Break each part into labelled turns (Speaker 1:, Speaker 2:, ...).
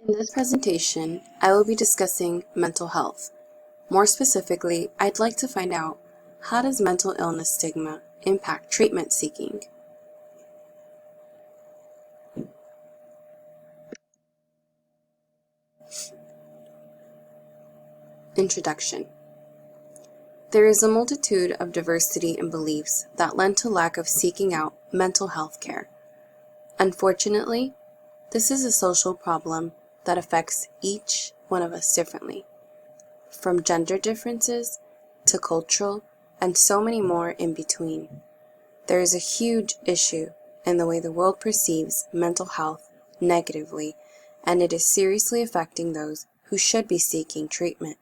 Speaker 1: In this presentation, I will be discussing mental health. More specifically, I'd like to find out, how does mental illness stigma impact treatment seeking? Introduction. There is a multitude of diversity in beliefs that lend to lack of seeking out mental health care. Unfortunately, this is a social problem that affects each one of us differently, from gender differences to cultural and so many more in between. There is a huge issue in the way the world perceives mental health negatively, and it is seriously affecting those who should be seeking treatment.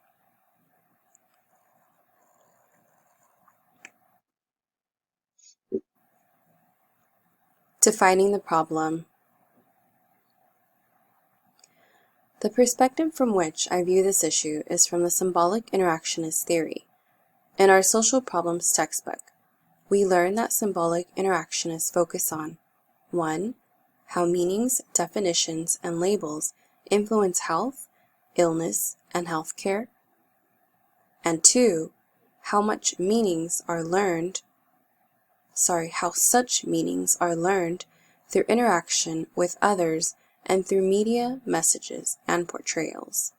Speaker 1: Defining the problem. The perspective from which I view this issue is from the symbolic interactionist theory. In our social problems textbook, we learn that symbolic interactionists focus on 1. How meanings, definitions, and labels influence health, illness, and healthcare, and 2. How such meanings are learned through interaction with others and through media, messages, and portrayals.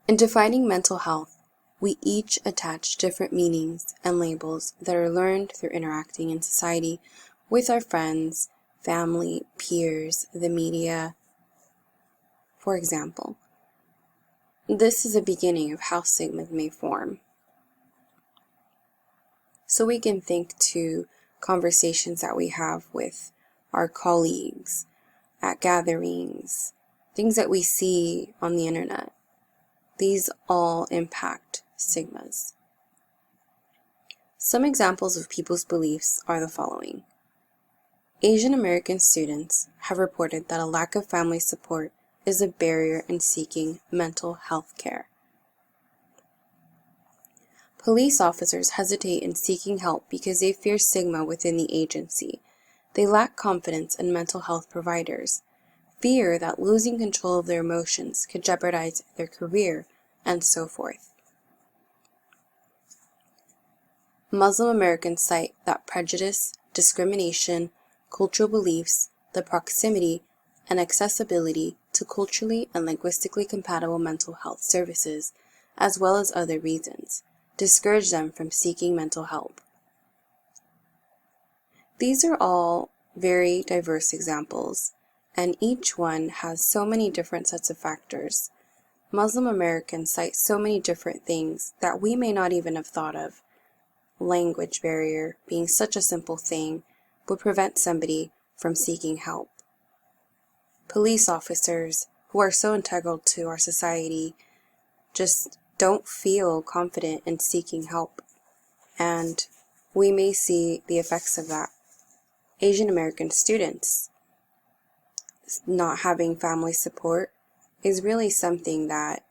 Speaker 1: In defining mental health, we each attach different meanings and labels that are learned through interacting in society with our friends, family, peers, the media. For example, this is a beginning of how stigmas may form. So we can think to conversations that we have with our colleagues, at gatherings, things that we see on the internet. These all impact stigmas. Some examples of people's beliefs are the following. Asian American students have reported that a lack of family support is a barrier in seeking mental health care. Police officers hesitate in seeking help because they fear stigma within the agency. They lack confidence in mental health providers, fear that losing control of their emotions could jeopardize their career, and so forth. Muslim Americans cite that prejudice, discrimination, cultural beliefs, the proximity and accessibility to culturally and linguistically compatible mental health services, as well as other reasons, discourage them from seeking mental help. These are all very diverse examples, and each one has so many different sets of factors. Muslim Americans cite so many different things that we may not even have thought of. Language barrier, being such a simple thing, would prevent somebody from seeking help. Police officers, who are so integral to our society, just don't feel confident in seeking help, and we may see the effects of that. Asian American students not having family support is really something that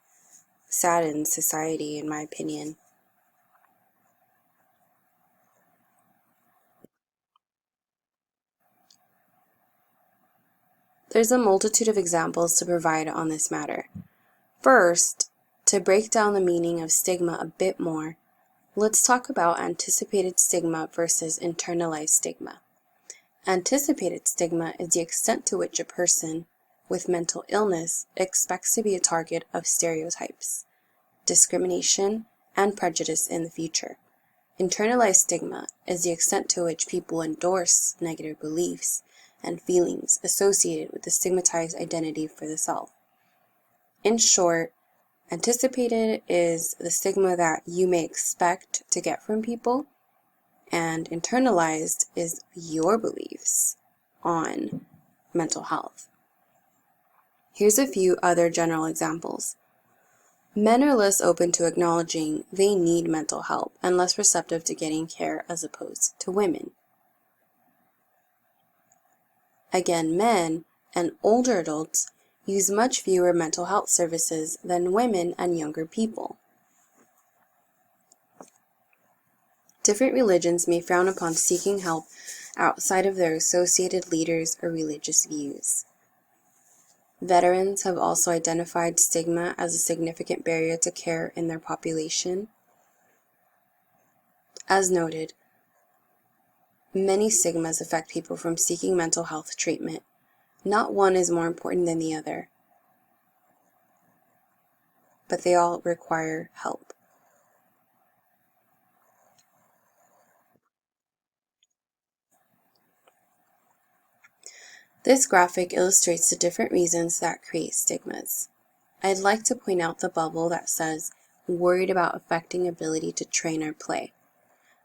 Speaker 1: saddens society, in my opinion. There's a multitude of examples to provide on this matter. First, to break down the meaning of stigma a bit more, let's talk about anticipated stigma versus internalized stigma. Anticipated stigma is the extent to which a person with mental illness expects to be a target of stereotypes, discrimination, and prejudice in the future. Internalized stigma is the extent to which people endorse negative beliefs and feelings associated with the stigmatized identity for the self. In short, anticipated is the stigma that you may expect to get from people, and internalized is your beliefs on mental health. Here's a few other general examples. Men are less open to acknowledging they need mental help and less receptive to getting care as opposed to women. Again, men and older adults use much fewer mental health services than women and younger people. Different religions may frown upon seeking help outside of their associated leaders or religious views. Veterans have also identified stigma as a significant barrier to care in their population. As noted, many stigmas affect people from seeking mental health treatment. Not one is more important than the other, but they all require help. This graphic illustrates the different reasons that create stigmas. I'd like to point out the bubble that says, worried about affecting ability to train or play.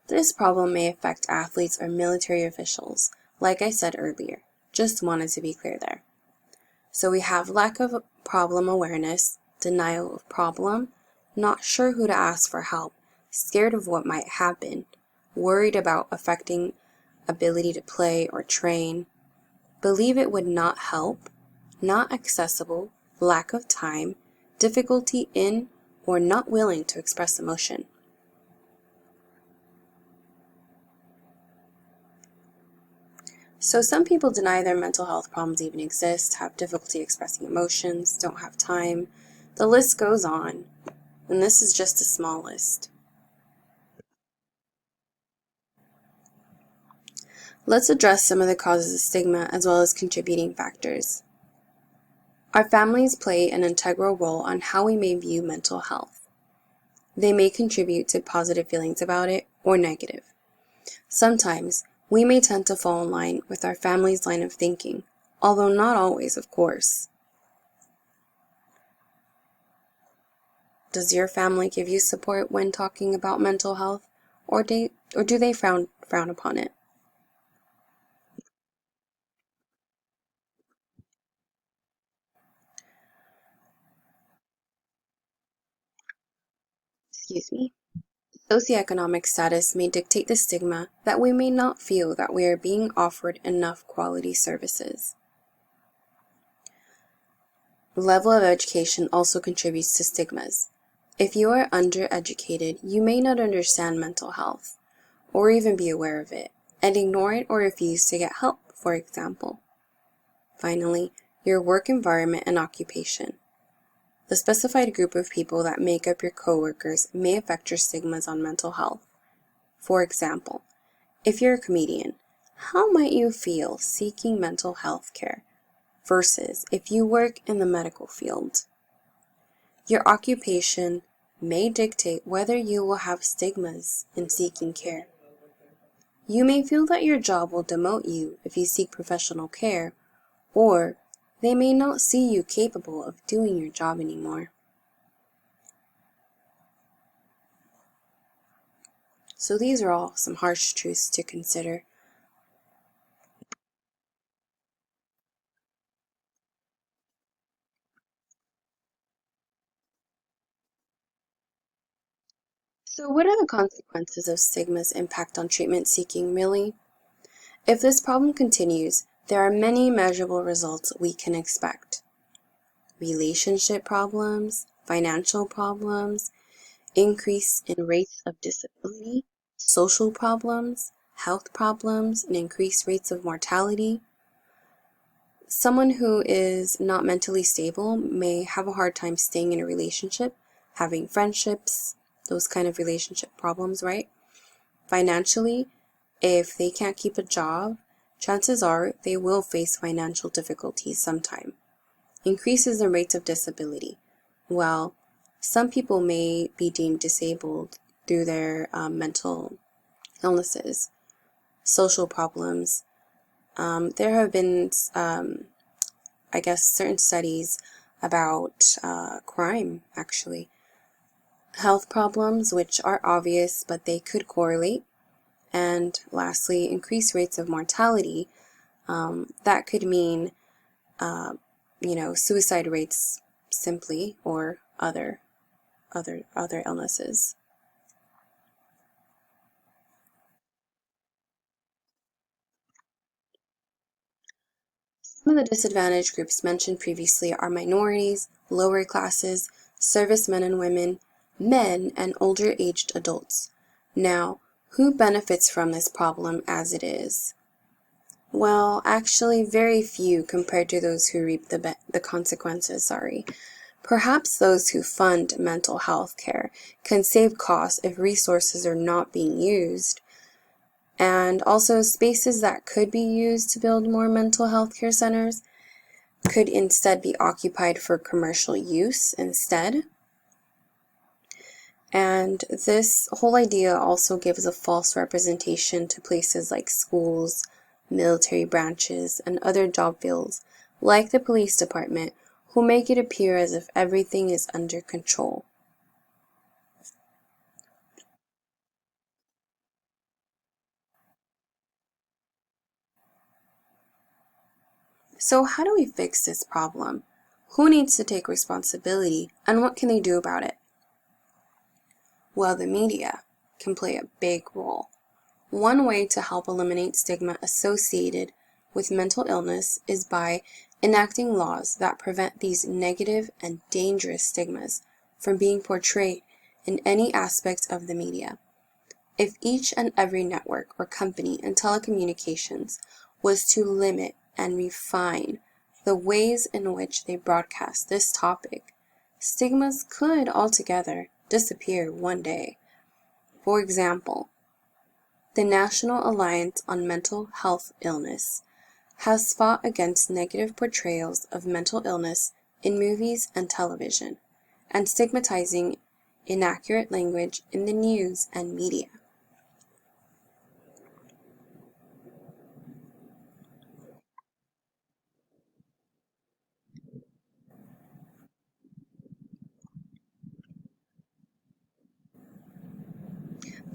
Speaker 1: This problem may affect athletes or military officials, like I said earlier. Just wanted to be clear there. So we have lack of problem awareness, denial of problem, not sure who to ask for help, scared of what might happen, worried about affecting ability to play or train, believe it would not help, not accessible, lack of time, difficulty in or not willing to express emotion. So some people deny their mental health problems even exist, have difficulty expressing emotions, don't have time. The list goes on, and this is just a small list. Let's address some of the causes of stigma as well as contributing factors. Our families play an integral role on how we may view mental health. They may contribute to positive feelings about it or negative. Sometimes, we may tend to fall in line with our family's line of thinking, although not always, of course. Does your family give you support when talking about mental health, or do they frown upon it? Excuse me. Socioeconomic status may dictate the stigma that we may not feel that we are being offered enough quality services. Level of education also contributes to stigmas. If you are undereducated, you may not understand mental health, or even be aware of it, and ignore it or refuse to get help, for example. Finally, your work environment and occupation. The specified group of people that make up your coworkers may affect your stigmas on mental health. For example, if you're a comedian, how might you feel seeking mental health care versus if you work in the medical field? Your occupation may dictate whether you will have stigmas in seeking care. You may feel that your job will demote you if you seek professional care, or they may not see you capable of doing your job anymore. So these are all some harsh truths to consider. So what are the consequences of stigma's impact on treatment seeking, really? If this problem continues, there are many measurable results we can expect. Relationship problems, financial problems, increase in rates of disability, social problems, health problems, and increased rates of mortality. Someone who is not mentally stable may have a hard time staying in a relationship, having friendships, those kind of relationship problems, right? Financially, if they can't keep a job, chances are they will face financial difficulties sometime. Increases in rates of disability. Well, some people may be deemed disabled through their mental illnesses, social problems. There have been, certain studies about crime, actually. Health problems, which are obvious, but they could correlate. And lastly, increased rates of mortality. That could mean, suicide rates simply, or other illnesses. Some of the disadvantaged groups mentioned previously are minorities, lower classes, servicemen and women, men, and older aged adults. Now, who benefits from this problem as it is? Well, actually, very few compared to those who reap the consequences, sorry. Perhaps those who fund mental health care can save costs if resources are not being used, and also spaces that could be used to build more mental health care centers could instead be occupied for commercial use instead. And this whole idea also gives a false representation to places like schools, military branches, and other job fields, like the police department, who make it appear as if everything is under control. So how do we fix this problem? Who needs to take responsibility, and what can they do about it? Well, the media can play a big role. One way to help eliminate stigma associated with mental illness is by enacting laws that prevent these negative and dangerous stigmas from being portrayed in any aspect of the media. If each and every network or company in telecommunications was to limit and refine the ways in which they broadcast this topic, stigmas could altogether disappear one day. For example, the National Alliance on Mental Health Illness has fought against negative portrayals of mental illness in movies and television, and stigmatizing inaccurate language in the news and media.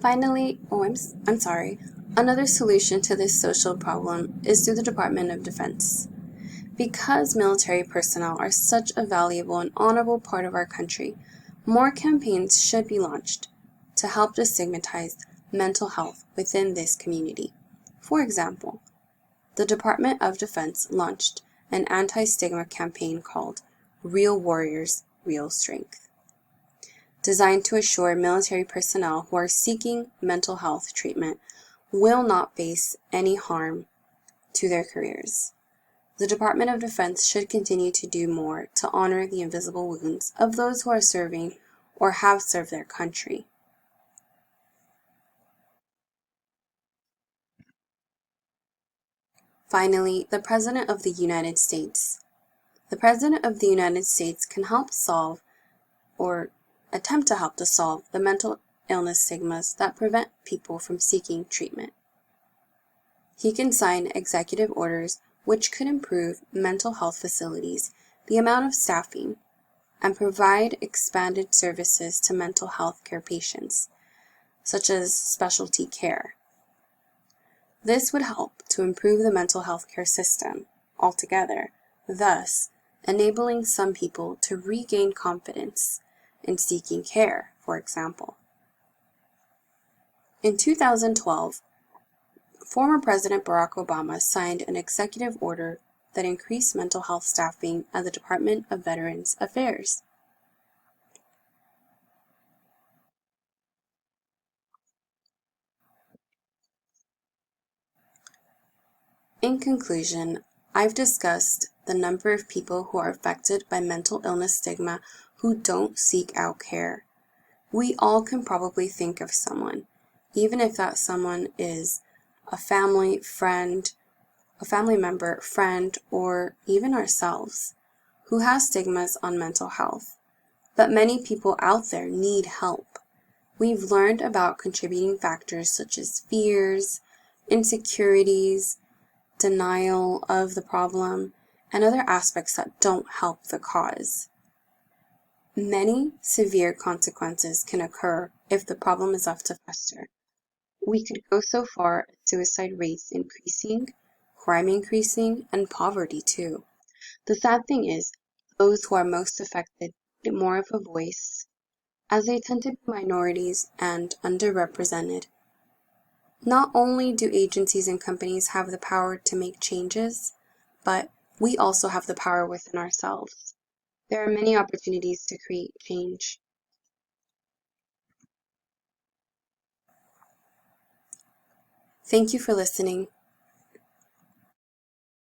Speaker 1: Finally, I'm sorry, another solution to this social problem is through the Department of Defense. Because military personnel are such a valuable and honorable part of our country, more campaigns should be launched to help destigmatize mental health within this community. For example, the Department of Defense launched an anti-stigma campaign called Real Warriors, Real Strength, designed to assure military personnel who are seeking mental health treatment will not face any harm to their careers. The Department of Defense should continue to do more to honor the invisible wounds of those who are serving or have served their country. Finally, the President of the United States. The President of the United States can help solve or attempt to help to solve the mental illness stigmas that prevent people from seeking treatment. He can sign executive orders which could improve mental health facilities, the amount of staffing, and provide expanded services to mental health care patients, such as specialty care. This would help to improve the mental health care system altogether, thus enabling some people to regain confidence in seeking care, for example. In 2012, former President Barack Obama signed an executive order that increased mental health staffing at the Department of Veterans Affairs. In conclusion, I've discussed the number of people who are affected by mental illness stigma who don't seek out care. We all can probably think of someone, even if that someone is a family member, friend, or even ourselves, who has stigmas on mental health. But many people out there need help. We've learned about contributing factors such as fears, insecurities, denial of the problem, and other aspects that don't help the cause. Many severe consequences can occur if the problem is left to fester. We could go so far as suicide rates increasing, crime increasing, and poverty too. The sad thing is, those who are most affected need more of a voice, as they tend to be minorities and underrepresented. Not only do agencies and companies have the power to make changes, but we also have the power within ourselves. There are many opportunities to create change. Thank you for listening.